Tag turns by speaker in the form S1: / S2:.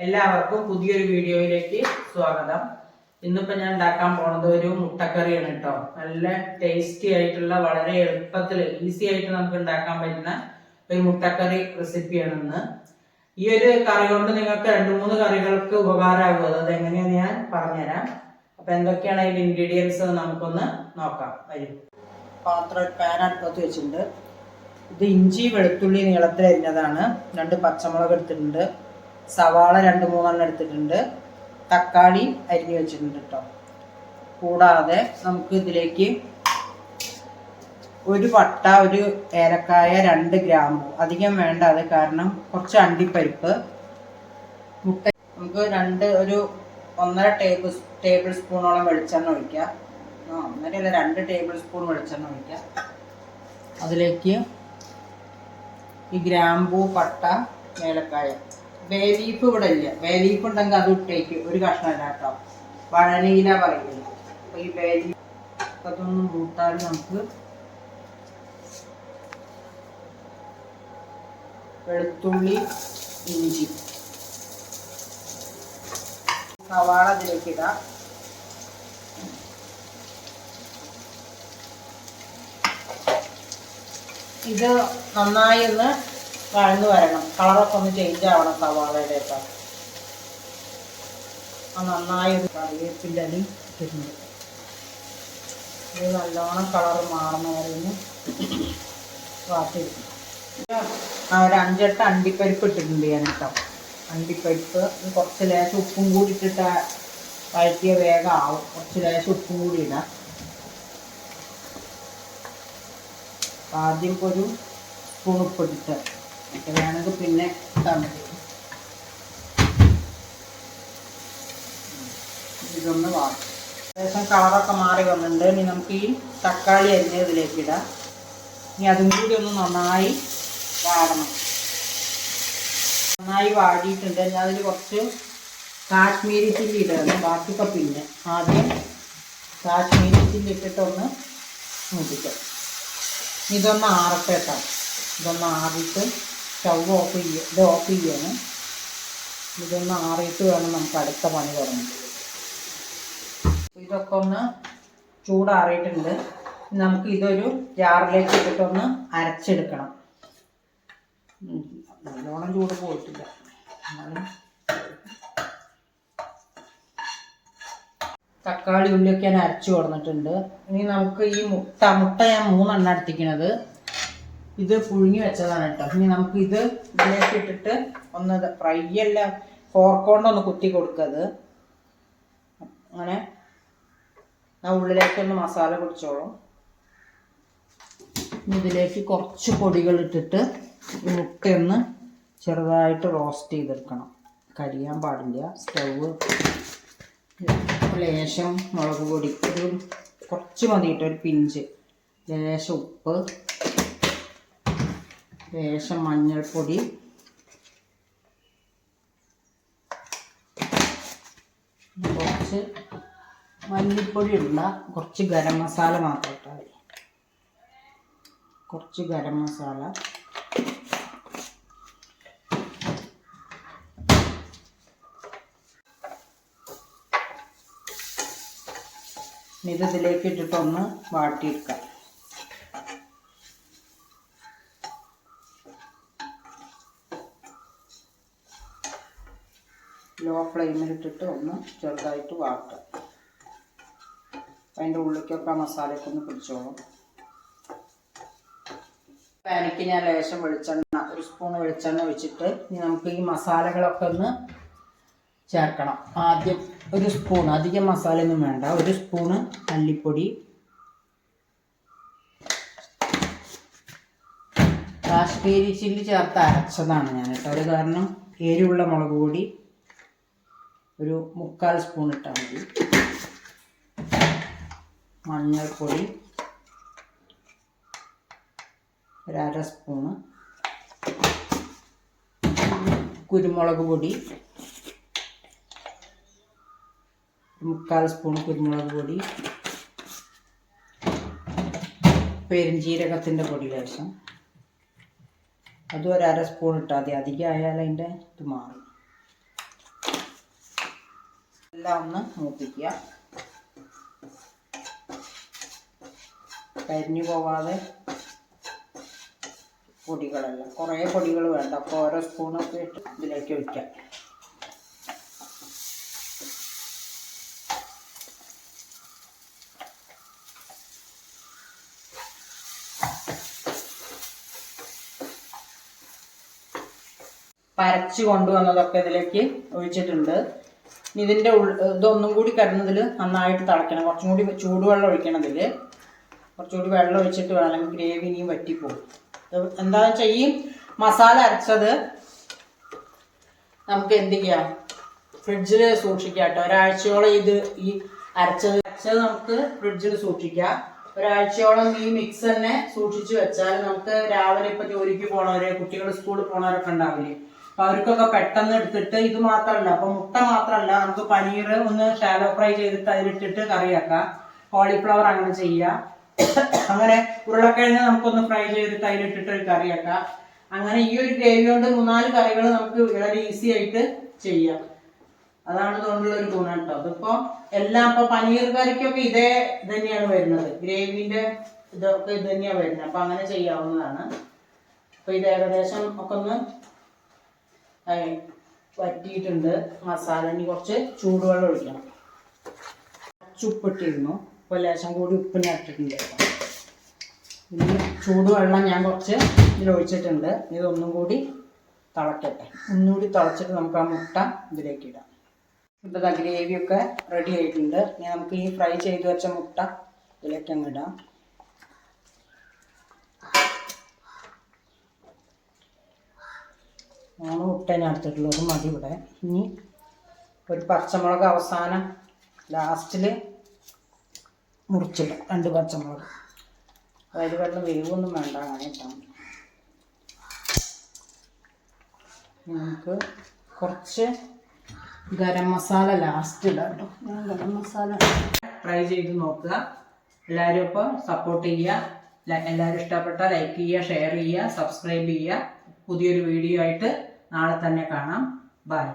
S1: എല്ലാവർക്കും പുതിയൊരു വീഡിയോയിലേക്ക് സ്വാഗതം. ഇന്നിപ്പോൾ ഞാൻ ഉണ്ടാക്കാൻ പോകുന്നത് ഒരു മുട്ടക്കറിയാണ് കേട്ടോ. നല്ല ടേസ്റ്റി ആയിട്ടുള്ള, വളരെ എളുപ്പത്തിൽ ഈസി ആയിട്ട് നമുക്ക് ഉണ്ടാക്കാൻ പറ്റുന്ന ഒരു മുട്ടക്കറി റെസിപ്പിയാണ് ഇന്ന്. ഈ ഒരു കറി കൊണ്ട് നിങ്ങൾക്ക് 2-3 കറികൾക്ക് ഉപകാരമാകും. അത് എങ്ങനെയാന്ന് ഞാൻ പറഞ്ഞുതരാം. അപ്പൊ എന്തൊക്കെയാണ് അതിന്റെ ഇൻഗ്രീഡിയൻസ് നമുക്കൊന്ന് നോക്കാം. വരും. പാൻ അടുപ്പത്ത് വെച്ചിട്ടുണ്ട്. ഇത് ഇഞ്ചി വെളുത്തുള്ളി നീളത്തിൽ അരിഞ്ഞതാണ്. 2 പച്ചമുളക് എടുത്തിട്ടുണ്ട്. സവാള 2-3 എടുത്തിട്ടുണ്ട്. തക്കാളി അരിഞ്ഞു വെച്ചിട്ടുണ്ട് കേട്ടോ. കൂടാതെ നമുക്ക് ഇതിലേക്ക് ഒരു പട്ട, ഒരു ഏലക്കായ, 2 ഗ്രാമ്പു, അധികം വേണ്ട. അത് കാരണം കുറച്ച് അണ്ടിപ്പരിപ്പ്, മുട്ട, നമുക്ക് ഒരു 1.5 ടേബിൾ സ്പൂണോളം വെളിച്ചെണ്ണ ഒഴിക്കാം. 2 ടേബിൾ സ്പൂൺ വെളിച്ചെണ്ണ ഒഴിക്കാം. അതിലേക്ക് ഈ ഗ്രാമ്പൂ, പട്ട, ഏലക്കായ, ബേ ലീഫ് ഇവിടെ ഇല്ല. ബേ ലീഫ് ഉണ്ടെങ്കിൽ അത് ഇട്ടേക്ക്, ഒരു കഷ്ണമല്ല കേട്ടോ. വഴനയില പറയുന്നത്. അപ്പൊ ഈ ബേ ലീഫ് അതൊന്നും കൂട്ടാൽ നമുക്ക് വെളുത്തുള്ളി, ഇഞ്ചി, സവാള ഇതിലേക്ക് ഇടാം. ഇത് നന്നായി ഒന്ന് വഴന്നു വരണം. കളറൊക്കെ ഒന്ന് ചേഞ്ച് ആവണം സവാളയുടെ ഒക്കെ. നന്നായി ഒരു കറിവേപ്പിൻ്റെ അരി ഇട്ടിട്ടുണ്ട്. ഇത് നല്ലോണം കളർ മാറുന്ന വരെ വാട്ടിയെടുക്കണം. ഒരു 5-8 അണ്ടിപ്പരിപ്പ് ഇട്ടിട്ടുണ്ട് ഞാൻ കേട്ടോ. അണ്ടിപ്പരിപ്പ് കുറച്ച് ലേശം ഉപ്പും കൂടി ഇട്ടിട്ട് വഴറ്റിയ വേഗം ആവും. കുറച്ച് ലേശം ഉപ്പും കൂടി ഇടാം. ആദ്യം ഒരു സ്പൂൺ ഉപ്പിട്ടിട്ട് വേണമെങ്കിൽ പിന്നെ ഇട്ടാൽ മതി. ഇതൊന്ന് വാട്ടും. ഏകദേശം കളറൊക്കെ മാറി വന്നിട്ടുണ്ട്. ഇനി നമുക്ക് ഈ തക്കാളി അരിഞ്ഞതിലേക്ക് ഇടാം. ഇനി അതും കൂടി ഒന്ന് നന്നായി വാടണം. നന്നായി വാടിയിട്ടുണ്ട്. ഞാൻ അതിൽ കുറച്ച് കാശ്മീരി ചില്ലി ഇടുകയാണ്. ബാക്കിയൊക്കെ പിന്നെ ആദ്യം കാശ്മീരി ചില്ലി ഇട്ടിട്ടൊന്ന് മൂപ്പിക്കാം. ഇതൊന്ന് ആറട്ടെ കേട്ടോ. ഇതൊന്ന് ആറിയിട്ട് സ്റ്റവ് ഓഫ് ചെയ്യാണ്. ഇതൊന്ന് ആറിയിട്ട് വേണം നമുക്ക് അടുത്ത പണി തുടങ്ങാൻ. ഇതൊക്കെ ഒന്ന് ചൂടാറിയിട്ടുണ്ട്. നമുക്ക് ഇതൊരു ജാറിലേക്ക് ഇട്ടിട്ടൊന്ന് അരച്ചെടുക്കണം. നല്ലോണം ചൂട് പോയിട്ടില്ല. തക്കാളി ഉള്ളിയൊക്കെ ഞാൻ അരച്ചു കൊടുത്തിട്ടുണ്ട്. ഇനി നമുക്ക് ഈ മുട്ട ഞാൻ 3 എണ്ണം എടുത്തിരിക്കുന്നത്. ഇത് പുഴുങ്ങി വെച്ചതാണ് കേട്ടോ. ഇനി നമുക്ക് ഇതിലേക്ക് ഇട്ടിട്ട് ഒന്ന് ഫ്രൈ അല്ല, ഫോർക്കോണ്ടൊന്ന് കുത്തി കൊടുക്കത്. അങ്ങനെ ആ ഉള്ളിലേക്കൊന്ന് മസാല പിടിച്ചോളും. ഇതിലേക്ക് കുറച്ച് പൊടികൾ ഇട്ടിട്ട് ഈ മുട്ടയൊന്ന് ചെറുതായിട്ട് റോസ്റ്റ് ചെയ്തെടുക്കണം. കരിയാൻ പാടില്ല. സ്റ്റവ് ലേശം മുളക് പൊടി കുറച്ച് മതിയിട്ട്, ഒരു പിഞ്ച്, ലേശം ഉപ്പ്, ലേശം മഞ്ഞൾപ്പൊടി, കുറച്ച് മല്ലിപ്പൊടി ഇടണ്ട, കുറച്ച് ഗരം മസാല മാത്രം ഇട്ടാൽ മതി. കുറച്ച് ഗരം മസാല, ഇതിലേക്ക് ഇട്ടിട്ടൊന്ന് വാട്ടിയെടുക്കാം. ലോ ഫ്ലെയിമിലിട്ടിട്ട് ഒന്ന് ചെറുതായിട്ട് വാട്ടാം. അതിൻ്റെ ഉള്ളിലേക്കൊക്കെ മസാലയൊക്കെ ഒന്ന് പിടിച്ചോളും. പാനിക്ക് ഞാൻ ലേശം വെളിച്ചെണ്ണ, ഒരു സ്പൂൺ വെളിച്ചെണ്ണ ഒഴിച്ചിട്ട് ഇനി നമുക്ക് ഈ മസാലകളൊക്കെ ഒന്ന് ചേർക്കണം. ആദ്യം ഒരു സ്പൂൺ, അധികം മസാലയൊന്നും വേണ്ട, ഒരു സ്പൂണ് മല്ലിപ്പൊടി, കാശ്മീരി ചില്ലി ചേർത്ത് അരച്ചതാണ് ഞാൻ കേട്ടോ. അത് കാരണം എരിവുള്ള മുളക് പൊടി ഒരു 3/4 സ്പൂൺ ഇട്ടാൽ മതി. മഞ്ഞൾപ്പൊടി 1/2 സ്പൂണ്, കുരുമുളക് പൊടി 3/4 സ്പൂൺ കുരുമുളക് പൊടി, പെരുംജീരകത്തിൻ്റെ പൊടി ലേശം, അതും 1/2 സ്പൂൺ ഇട്ടാൽ മതി. അധികം ആയാൽ അതിൻ്റെ ഇത് മാറും. എല്ലാം ഒന്ന് മൂപ്പിക്കുക. കരിഞ്ഞു പോവാതെ പൊടികളെല്ലാം, കുറേ പൊടികൾ വേണ്ട, അപ്പോൾ ഓരോ സ്പൂണൊക്കെ ഇട്ട് ഇതിലേക്ക് ഒഴിക്കാം. പരച്ച് കൊണ്ടുവന്നതൊക്കെ ഇതിലേക്ക് ഒഴിച്ചിട്ടുണ്ട്. ഇതിൻ്റെ ഇതൊന്നും കൂടി കിടന്നതിൽ നന്നായിട്ട് തിളയ്ക്കണം. കുറച്ചും കൂടി ചൂടുവെള്ളം ഒഴിക്കണം. ഇതിൽ കുറച്ചുകൂടി വെള്ളം ഒഴിച്ചിട്ട് വേണം, അല്ലെങ്കിൽ ഗ്രേവി ഇനിയും വറ്റിപ്പോകും. എന്താണെന്ന് വെച്ചാൽ ഈ മസാല അരച്ചത് നമുക്ക് എന്ത് ചെയ്യാം, ഫ്രിഡ്ജിൽ സൂക്ഷിക്കാം കേട്ടോ. ഒരാഴ്ചയോളം ഈ അരച്ചത് നമുക്ക് ഫ്രിഡ്ജിൽ സൂക്ഷിക്കാം. ഒരാഴ്ചയോളം ഈ മിക്സ് തന്നെ സൂക്ഷിച്ചു വെച്ചാൽ നമുക്ക് രാവിലെ ഇപ്പം ജോലിക്ക് പോണവര്, കുട്ടികൾ സ്കൂളിൽ പോണവരൊക്കെ ഉണ്ടാവില്ലേ, അപ്പൊ അവർക്കൊക്കെ പെട്ടെന്ന് എടുത്തിട്ട്, ഇത് മാത്രമല്ല, അപ്പൊ മുട്ട മാത്രമല്ല, നമുക്ക് പനീർ ഒന്ന് ഷാലോ ഫ്രൈ ചെയ്തിട്ട് അതിലിട്ടിട്ട് കറിയാക്കാം. കോളിഫ്ലവർ അങ്ങനെ ചെയ്യാം. അങ്ങനെ ഉരുളക്കിഴങ്ങ് നമുക്കൊന്ന് ഫ്രൈ ചെയ്തിട്ട് അതിലിട്ടിട്ട് ഒരു കറിയാക്കാം. അങ്ങനെ ഈ ഒരു ഗ്രേവി കൊണ്ട് 3-4 കറികൾ നമുക്ക് വളരെ ഈസി ആയിട്ട് ചെയ്യാം. അതാണ് ഇതുകൊണ്ടുള്ള ഒരു ഗുണം കേട്ടോ. അതിപ്പോ എല്ലാം ഇപ്പൊ പനീർ കറിക്കൊക്കെ ഇതേ തന്നെയാണ് വരുന്നത്, ഗ്രേവിന്റെ ഇതൊക്കെ ഇത് തന്നെയാണ് വരുന്നത്. അപ്പൊ അങ്ങനെ ചെയ്യാവുന്നതാണ്. അപ്പൊ ഇത് ഏകദേശം ഒക്കെ ഒന്ന് വറ്റിയിട്ടുണ്ട് മസാല. ഇനി കുറച്ച് ചൂടുവെള്ളം ഒഴിക്കണം. കുറച്ച് ഉപ്പിട്ടിരുന്നു, അപ്പോൾ ലേശം കൂടി ഉപ്പിന് ഇട്ടിട്ടുണ്ട്. ഇനി ചൂടുവെള്ളം ഞാൻ കുറച്ച് ഇതിലൊഴിച്ചിട്ടുണ്ട്. ഇതൊന്നും കൂടി തിളക്കട്ടെ. ഒന്നുകൂടി തിളച്ചിട്ട് നമുക്ക് ആ മുട്ട ഇതിലേക്ക് ഇടാം. ഇപ്പോൾ ഗ്രേവിയൊക്കെ റെഡി ആയിട്ടുണ്ട്. ഇനി നമുക്ക് ഈ ഫ്രൈ ചെയ്ത് വെച്ച മുട്ട ഇതിലേക്ക് അങ്ങ് ഇടാം. മുട്ടേനെ എടുത്തിട്ടുള്ളത് മതി ഇവിടെ. ഇനി ഒരു പച്ചമുളക് അവസാനം ലാസ്റ്റിൽ മുറിച്ചിടാം, 2 പച്ചമുളക്. അതായത് വെള്ളം വേവൊന്നും വേണ്ട, അങ്ങനെ ഇട്ടാൽ മതി. നമുക്ക് കുറച്ച് ഗരം മസാല ലാസ്റ്റ് ഇടാം കേട്ടോ. ഞാൻ ഗരം മസാല ട്രൈ ചെയ്ത് നോക്കുക. എല്ലാവരും ഇപ്പോൾ സപ്പോർട്ട് ചെയ്യുക. എല്ലാവരും ഇഷ്ടപ്പെട്ടാൽ ലൈക്ക് ചെയ്യുക, ഷെയർ ചെയ്യുക, സബ്സ്ക്രൈബ് ചെയ്യുക. പുതിയൊരു വീഡിയോ ആയിട്ട് നാളെ തന്നെ കാണാം. ബൈ.